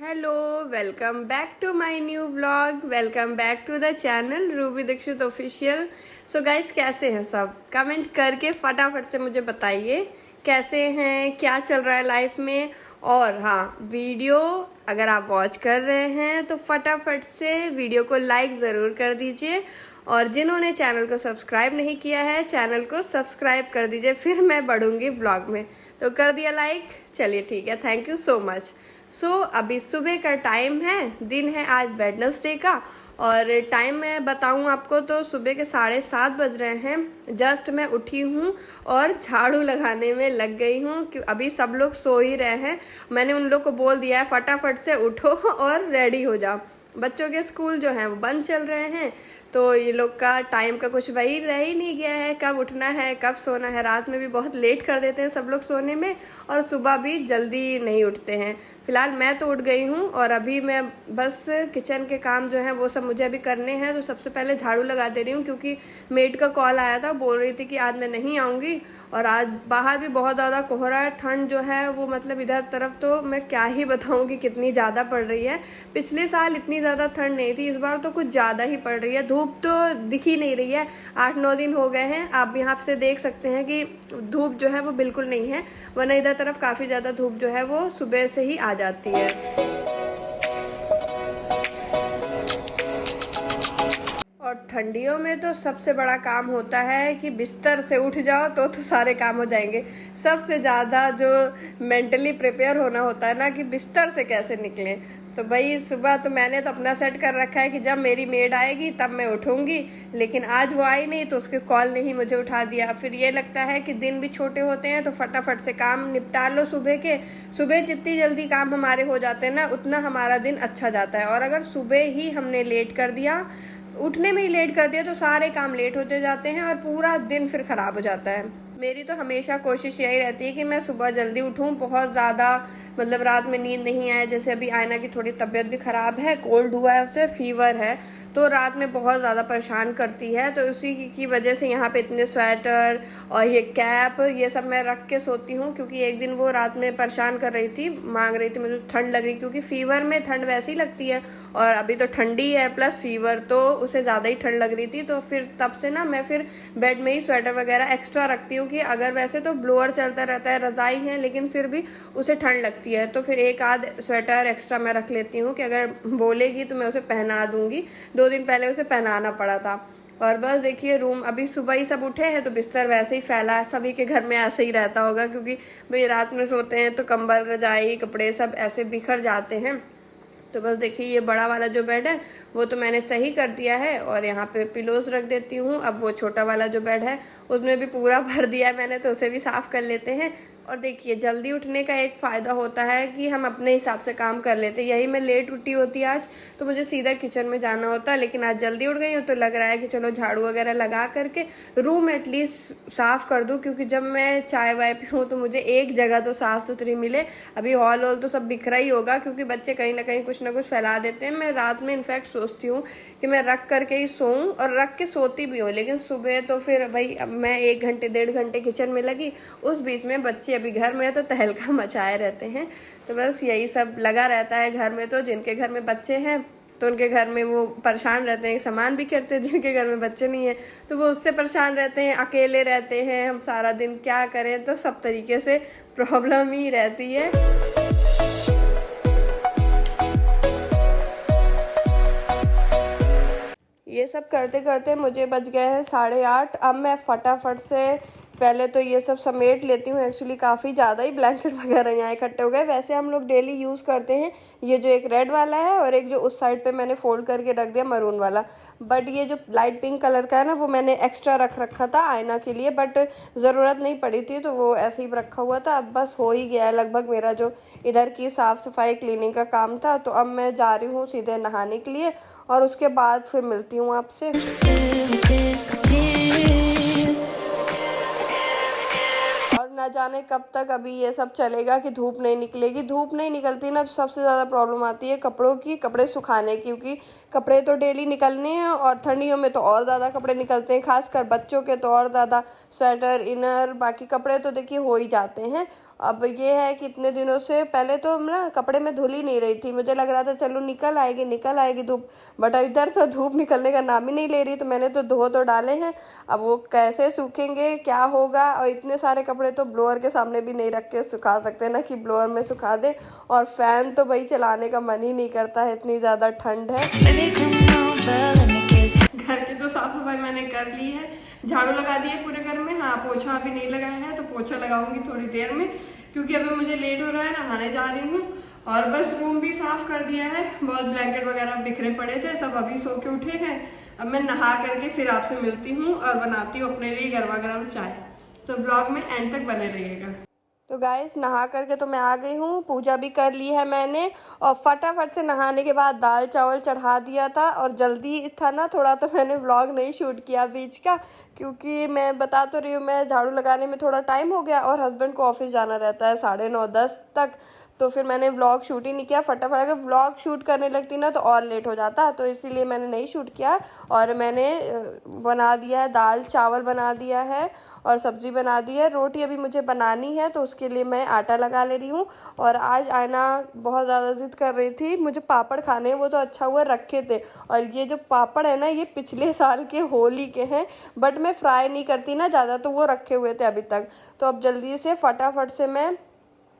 Hello, welcome back to my new vlog. Welcome back to the channel Ruby Dixit official. So guys, कैसे हैं सब? Comment करके फटाफट से मुझे बताइए कैसे हैं, क्या चल रहा है लाइफ में। और हाँ, वीडियो अगर आप वॉच कर रहे हैं तो फटाफट से वीडियो को लाइक ज़रूर कर दीजिए। और जिन्होंने चैनल को सब्सक्राइब नहीं किया है, चैनल को सब्सक्राइब कर दीजिए, फिर मैं बढ़ूंगी ब्लॉग में। तो कर दिया लाइक? चलिए ठीक है, थैंक यू सो मच। अभी सुबह का टाइम है, दिन है आज वेडनेसडे का। और टाइम मैं बताऊं आपको तो सुबह के 7:30 बज रहे हैं। जस्ट मैं उठी हूं और झाड़ू लगाने में लग गई हूं कि अभी सब लोग सो ही रहे हैं। मैंने उन लोग को बोल दिया है फटाफट से उठो और रेडी हो जाओ। बच्चों के स्कूल जो हैं वो बंद चल रहे हैं, तो ये लोग का टाइम का कुछ वही रह ही नहीं गया है, कब उठना है कब सोना है। रात में भी बहुत लेट कर देते हैं सब लोग सोने में, और सुबह भी जल्दी नहीं उठते हैं। फिलहाल मैं तो उठ गई हूँ और अभी मैं बस किचन के काम जो हैं वो सब मुझे अभी करने हैं। तो सबसे पहले झाड़ू लगा दे रही हूँ, क्योंकि मेड का कॉल आया था, बोल रही थी कि आज मैं नहीं आऊँगी। और आज बाहर भी बहुत ज़्यादा कोहरा है, ठंड जो है वो मतलब इधर तरफ तो मैं क्या ही बताऊँ कि कितनी ज़्यादा पड़ रही है। पिछले साल इतनी ज़्यादा ठंड नहीं थी, इस बार तो कुछ ज़्यादा ही पड़ रही है। धूप तो दिख ही नहीं रही है। 8-9 दिन हो गए हैं, आप यहाँ से देख सकते हैं कि धूप जो है वो बिल्कुल नहीं है, वरना इधर तरफ काफ़ी ज़्यादा धूप जो है वो सुबह से ही आ जाती है। और ठंडियों में तो सबसे बड़ा काम होता है कि बिस्तर से उठ जाओ तो सारे काम हो जाएंगे। सबसे ज़्यादा जो मेंटली प्रिपेयर होना होता है ना कि बिस्तर से कैसे निकलें। तो भाई सुबह तो मैंने तो अपना सेट कर रखा है कि जब मेरी मेड आएगी तब मैं उठूंगी, लेकिन आज वो आई नहीं तो उसके कॉल ने ही मुझे उठा दिया। फिर ये लगता है कि दिन भी छोटे होते हैं तो फटाफट से काम निपटा लो सुबह के। सुबह जितनी जल्दी काम हमारे हो जाते हैं ना, उतना हमारा दिन अच्छा जाता है। और अगर सुबह ही हमने लेट कर दिया, उठने में ही लेट कर दिया, तो सारे काम लेट होते जाते हैं और पूरा दिन फिर ख़राब हो जाता है। मेरी तो हमेशा कोशिश यही रहती है कि मैं सुबह जल्दी उठूं। बहुत ज़्यादा मतलब रात में नींद नहीं आए, जैसे अभी आयना की थोड़ी तबीयत भी ख़राब है, कोल्ड हुआ है, उसे फीवर है, तो रात में बहुत ज़्यादा परेशान करती है। तो उसी की वजह से यहाँ पे इतने स्वेटर और ये कैप ये सब मैं रख के सोती हूँ, क्योंकि एक दिन वो रात में परेशान कर रही थी, मांग रही थी मुझे ठंड लग रही, क्योंकि फीवर में ठंड वैसी लगती है और अभी तो ठंडी है प्लस फीवर, तो उसे ज़्यादा ही ठंड लग रही थी। तो फिर तब से ना मैं फिर बेड में ही स्वेटर वगैरह एक्स्ट्रा रखती हूँ, कि अगर वैसे तो ब्लोअर चलता रहता है, रज़ाई है, लेकिन फिर भी उसे ठंड लगती है, तो फिर एक आध स्वेटर एक्स्ट्रा मैं रख लेती हूँ कि अगर बोलेगी तो मैं उसे पहना दूँगी। 2 दिन पहले उसे पहनाना पड़ा था। और बस देखिए, रूम अभी सुबह ही सब उठे हैं तो बिस्तर वैसे ही फैला है। सभी के घर में ऐसे ही रहता होगा, क्योंकि भाई रात में सोते हैं तो कंबल रजाई कपड़े सब ऐसे बिखर जाते हैं। तो बस देखिए, ये बड़ा वाला जो बेड है वो तो मैंने सही कर दिया है और यहाँ पे पिलोज रख देती हूँ। अब वो छोटा वाला जो बेड है उसमें भी पूरा भर दिया है मैंने, तो उसे भी साफ़ कर लेते हैं। और देखिए, जल्दी उठने का एक फ़ायदा होता है कि हम अपने हिसाब से काम कर लेते हैं। यही मैं लेट उठी होती आज तो मुझे सीधा किचन में जाना होता, लेकिन आज जल्दी उठ गई हूँ तो लग रहा है कि चलो झाड़ू वगैरह लगा करके रूम एटलीस्ट साफ़ कर दूँ, क्योंकि जब मैं चाय वाय पीऊँ तो मुझे एक जगह तो साफ़ सुथरी मिले। अभी हॉल वॉल तो सब बिखरा ही होगा, क्योंकि बच्चे कहीं ना कुछ फैला देते हैं। मैं रात में इनफैक्ट सोचती हूँ कि मैं रख करके ही सोऊं, और रख के सोती भी हूँ, लेकिन सुबह तो फिर भाई अब मैं 1 घंटे 1.5 घंटे किचन में लगी, उस बीच में बच्चे अभी घर में तो तहलका मचाए रहते हैं। तो बस यही सब लगा रहता है घर में। तो जिनके घर में बच्चे हैं तो उनके घर में वो परेशान रहते हैं, सामान भी करते हैं। जिनके घर में बच्चे नहीं हैं तो वो उससे परेशान रहते हैं, अकेले रहते हैं, हम सारा दिन क्या करें। तो सब तरीके से प्रॉब्लम ही रहती है। ये सब करते करते मुझे बज गए हैं 8:30। अब मैं फटाफट से पहले तो ये सब समेट लेती हूँ। एक्चुअली काफ़ी ज़्यादा ही ब्लैंकेट वगैरह यहाँ इकट्ठे हो गए। वैसे हम लोग डेली यूज़ करते हैं ये जो एक रेड वाला है और एक जो उस साइड पे मैंने फोल्ड करके रख दिया मरून वाला, बट ये जो लाइट पिंक कलर का है ना वो मैंने एक्स्ट्रा रख रखा था आयना के लिए, बट ज़रूरत नहीं पड़ी थी तो वो ऐसे ही रखा हुआ था। अब बस हो ही गया है लगभग मेरा जो इधर की साफ़ सफाई क्लीनिंग का काम था। तो अब मैं जा रही हूँ सीधे नहाने के लिए और उसके बाद फिर मिलती हूँ आपसे। और ना जाने कब तक अभी ये सब चलेगा कि धूप नहीं निकलेगी। धूप नहीं निकलती ना तो सबसे ज़्यादा प्रॉब्लम आती है कपड़ों की, कपड़े सुखाने की, क्योंकि कपड़े तो डेली निकलने हैं और ठंडियों में तो और ज़्यादा कपड़े निकलते हैं, खासकर बच्चों के तो और ज़्यादा। स्वेटर इनर बाकी कपड़े तो देखिए हो ही जाते हैं। अब ये है कि इतने दिनों से पहले तो ना कपड़े में धुल ही नहीं रही थी, मुझे लग रहा था चलो निकल आएगी धूप, बट इधर तो धूप निकलने का नाम ही नहीं ले रही। तो मैंने तो धो तो डाले हैं, अब वो कैसे सूखेंगे क्या होगा। और इतने सारे कपड़े तो ब्लोअर के सामने भी नहीं रख के सुखा सकते ना कि ब्लोअर में सुखा दे। और फैन तो भाई चलाने का मन ही नहीं करता है, इतनी ज़्यादा ठंड है। घर की तो साफ सफाई मैंने कर ली है, झाड़ू लगा दिया पूरे घर में। हाँ, पोछा अभी नहीं लगाया है, तो पोछा लगाऊंगी थोड़ी देर में, क्योंकि अभी मुझे लेट हो रहा है, नहाने जा रही हूँ। और बस रूम भी साफ कर दिया है, बहुत ब्लैंकेट वगैरह बिखरे पड़े थे, सब अभी सो के उठे हैं। अब मैं नहा करके फिर आपसे मिलती हूँ और बनाती हूँ अपने लिए गर्मा गर्म चाय। तो ब्लॉग में एंड तक बने रहिएगा। तो गाइस, नहा करके तो मैं आ गई हूँ, पूजा भी कर ली है मैंने, और फटाफट से नहाने के बाद दाल चावल चढ़ा दिया था। और जल्दी था ना थोड़ा, तो मैंने व्लॉग नहीं शूट किया बीच का, क्योंकि मैं बता तो रही हूँ, मैं झाड़ू लगाने में थोड़ा टाइम हो गया और हस्बैंड को ऑफिस जाना रहता है 9:30-10 तक। तो फिर मैंने व्लॉग शूट ही नहीं किया। फटाफट अगर व्लॉग शूट करने लगती ना तो और लेट हो जाता, तो इसीलिए मैंने नहीं शूट किया। और मैंने बना दिया है, दाल चावल बना दिया है और सब्ज़ी बना दी है। रोटी अभी मुझे बनानी है, तो उसके लिए मैं आटा लगा ले रही हूँ। और आज आयना बहुत ज़्यादा ज़िद कर रही थी, मुझे पापड़ खाने हैं। वो तो अच्छा हुआ रखे थे, और ये जो पापड़ है ना, ये पिछले साल के होली के हैं, बट मैं फ्राई नहीं करती ना ज़्यादा, तो वो रखे हुए थे अभी तक। तो अब जल्दी से फटाफट से मैं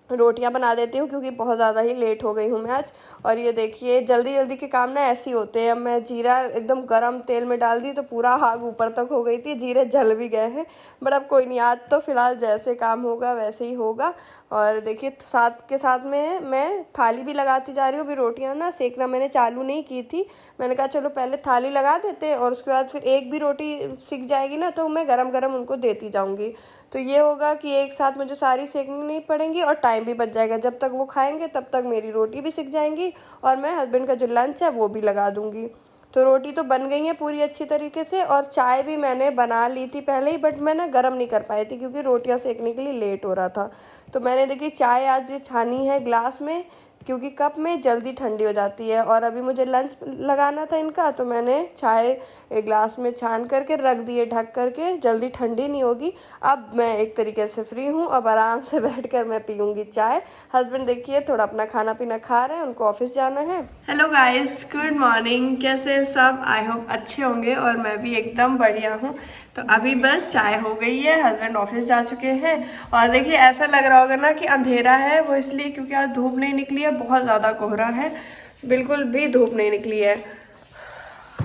रोटियां बना देती हूँ, क्योंकि बहुत ज़्यादा ही लेट हो गई हूँ मैं आज। और ये देखिए, जल्दी जल्दी के काम ना ऐसे ही होते हैं। अब मैं जीरा एकदम गरम तेल में डाल दी, तो पूरा आग ऊपर तक हो गई थी, जीरे जल भी गए हैं। बट अब कोई नहीं, आज तो फिलहाल जैसे काम होगा वैसे ही होगा। और देखिए, साथ के साथ में मैं थाली भी लगाती जा रही हूँ। अभी रोटियाँ ना सेकना मैंने चालू नहीं की थी, मैंने कहा चलो पहले थाली लगा देते हैं, और उसके बाद फिर एक भी रोटी सिक जाएगी ना, तो मैं गरम गरम उनको देती जाऊँगी। तो ये होगा कि एक साथ मुझे सारी सेकनी नहीं पड़ेंगी और टाइम भी बच जाएगा। जब तक वो खाएंगे तब तक मेरी रोटी भी सिक जाएंगी, और मैं हस्बैंड का जो लंच है वो भी लगा दूंगी। तो रोटी तो बन गई है पूरी अच्छी तरीके से, और चाय भी मैंने बना ली थी पहले ही, बट मैं ना गर्म नहीं कर पाई थी क्योंकि रोटियां सेकने के लिए लेट हो रहा था। तो मैंने देखी चाय आज छानी है ग्लास में, क्योंकि कप में जल्दी ठंडी हो जाती है। और अभी मुझे लंच लगाना था इनका, तो मैंने चाय एक ग्लास में छान करके रख दिए ढक करके, जल्दी ठंडी नहीं होगी। अब मैं एक तरीके से फ्री हूँ, अब आराम से बैठकर मैं पीऊँगी चाय। हस्बैंड देखिए थोड़ा अपना खाना पीना खा रहे हैं, उनको ऑफिस जाना है। हेलो गाइस, गुड मॉर्निंग, कैसे सब? आई होप अच्छे होंगे, और मैं भी एकदम बढ़िया हूँ। तो अभी बस चाय हो गई है, हस्बैंड ऑफिस जा चुके हैं। और देखिए, ऐसा लग रहा होगा ना कि अंधेरा है, वो इसलिए क्योंकि आज धूप नहीं निकली है, बहुत ज़्यादा कोहरा है, बिल्कुल भी धूप नहीं निकली है।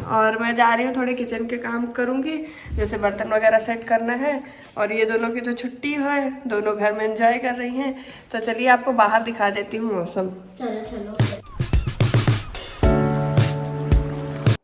और मैं जा रही हूँ, थोड़े किचन के काम करूँगी, जैसे बर्तन वगैरह सेट करना है। और ये दोनों की तो छुट्टी है, दोनों घर में एंजॉय कर रही हैं। तो चलिए आपको बाहर दिखा देती हूँ मौसम। चलो।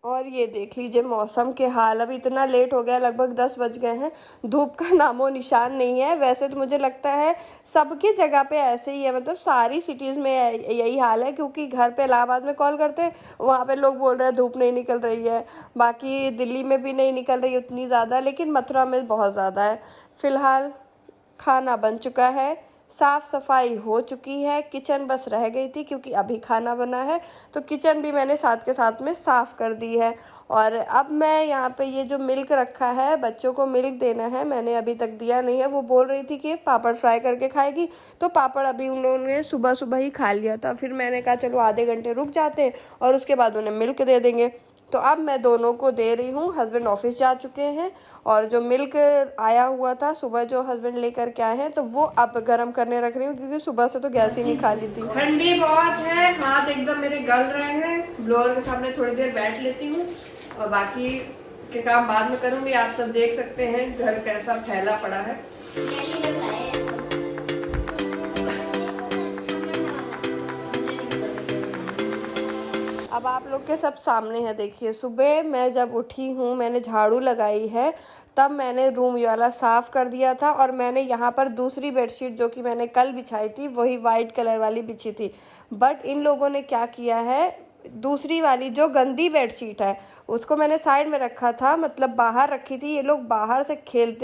और ये देख लीजिए मौसम के हाल, अभी इतना लेट हो गया, लगभग 10 बज गए हैं, धूप का नामो निशान नहीं है। वैसे तो मुझे लगता है सबकी जगह पे ऐसे ही है, मतलब सारी सिटीज़ में यही हाल है, क्योंकि घर पे इलाहाबाद में कॉल करते हैं, वहाँ पे लोग बोल रहे हैं धूप नहीं निकल रही है। बाकी दिल्ली में भी नहीं निकल रही उतनी ज़्यादा, लेकिन मथुरा में बहुत ज़्यादा है। फ़िलहाल खाना बन चुका है, साफ़ सफाई हो चुकी है, किचन बस रह गई थी क्योंकि अभी खाना बना है, तो किचन भी मैंने साथ के साथ में साफ़ कर दी है। और अब मैं यहाँ पे ये जो मिल्क रखा है, बच्चों को मिल्क देना है, मैंने अभी तक दिया नहीं है। वो बोल रही थी कि पापड़ फ्राई करके खाएगी, तो पापड़ अभी उन्होंने सुबह सुबह ही खा लिया था। फिर मैंने कहा चलो आधे घंटे रुक जाते हैं और उसके बाद उन्हें मिल्क दे देंगे। तो अब मैं दोनों को दे रही हूँ, हस्बैंड ऑफिस जा चुके हैं, और जो मिल्क आया हुआ था सुबह जो हस्बैंड लेकर के आए हैं, तो वो अब गर्म करने रख रही हूँ, क्योंकि सुबह से तो गैस ही नहीं खाली थी। ठंडी बहुत है, हाथ एकदम मेरे गल रहे हैं। ब्लोअर के सामने थोड़ी देर बैठ लेती हूँ, और बाकी के काम बाद में करूँगी। आप सब देख सकते हैं घर कैसा फैला पड़ा है। अब आप लोग के सब सामने है, देखिए सुबह मैं जब उठी हूँ, मैंने झाड़ू लगाई है, तब मैंने रूम ये वाला साफ़ कर दिया था। और मैंने यहाँ पर दूसरी बेडशीट जो कि मैंने कल बिछाई थी, वही वाइट कलर वाली बिछी थी। बट इन लोगों ने क्या किया है, दूसरी वाली जो गंदी बेडशीट है उसको मैंने साइड में रखा था, मतलब बाहर रखी थी। ये लोग बाहर से खेल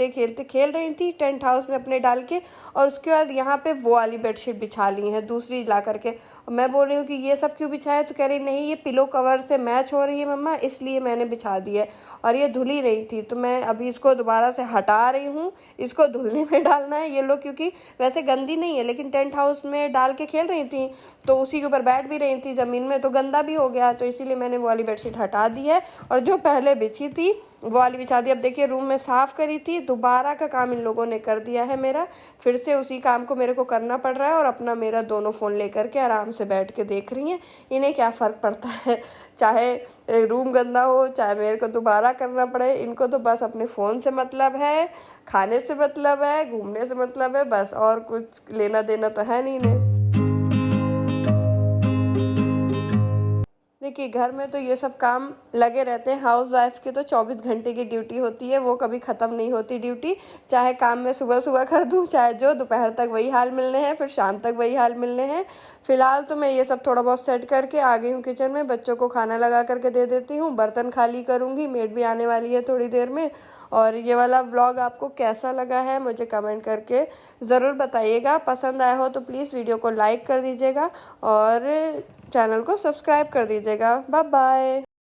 रही थी टेंट हाउस में अपने डाल के, और उसके बाद यहाँ पे वो वाली बेडशीट बिछा ली है दूसरी ला करके। मैं बोल रही हूँ कि ये सब क्यों बिछाया, तो कह रही नहीं ये पिलो कवर से मैच हो रही है मम्मा, इसलिए मैंने बिछा दी है। और ये धुली नहीं थी, तो मैं अभी इसको दोबारा से हटा रही हूँ, इसको धुलने में डालना है। ये लोग क्योंकि वैसे गंदी नहीं है, लेकिन टेंट हाउस में डाल के खेल रही थी, तो उसी के ऊपर बैठ भी रही थी ज़मीन में, तो गंदा भी हो गया, तो इसीलिए मैंने वो वाली बेडशीट हटा दी है और जो पहले बिछी थी वो वाली बिछा दी। अब देखिए रूम में साफ़ करी थी, दोबारा का काम इन लोगों ने कर दिया है मेरा, फिर से उसी काम को मेरे को करना पड़ रहा है। और अपना मेरा दोनों फ़ोन लेकर के आराम से बैठ के देख रही हैं। इन्हें क्या फ़र्क पड़ता है, चाहे रूम गंदा हो, चाहे मेरे को दोबारा करना पड़े, इनको तो बस अपने फ़ोन से मतलब है, खाने से मतलब है, घूमने से मतलब है, बस और कुछ लेना देना तो है नहीं इन्हें। देखिए घर में तो ये सब काम लगे रहते हैं। हाउस वाइफ की तो 24 घंटे की ड्यूटी होती है, वो कभी ख़त्म नहीं होती ड्यूटी। चाहे काम में सुबह सुबह कर दूं, चाहे जो दोपहर तक वही हाल मिलने हैं, फिर शाम तक वही हाल मिलने हैं। फिलहाल तो मैं ये सब थोड़ा बहुत सेट करके आ गई हूँ किचन में, बच्चों को खाना लगा करके दे देती हूँ, बर्तन खाली करूँगी, मेड भी आने वाली है थोड़ी देर में। और ये वाला व्लॉग आपको कैसा लगा है मुझे कमेंट करके ज़रूर बताइएगा। पसंद आया हो तो प्लीज़ वीडियो को लाइक कर दीजिएगा और चैनल को सब्सक्राइब कर दीजिएगा। Bye bye.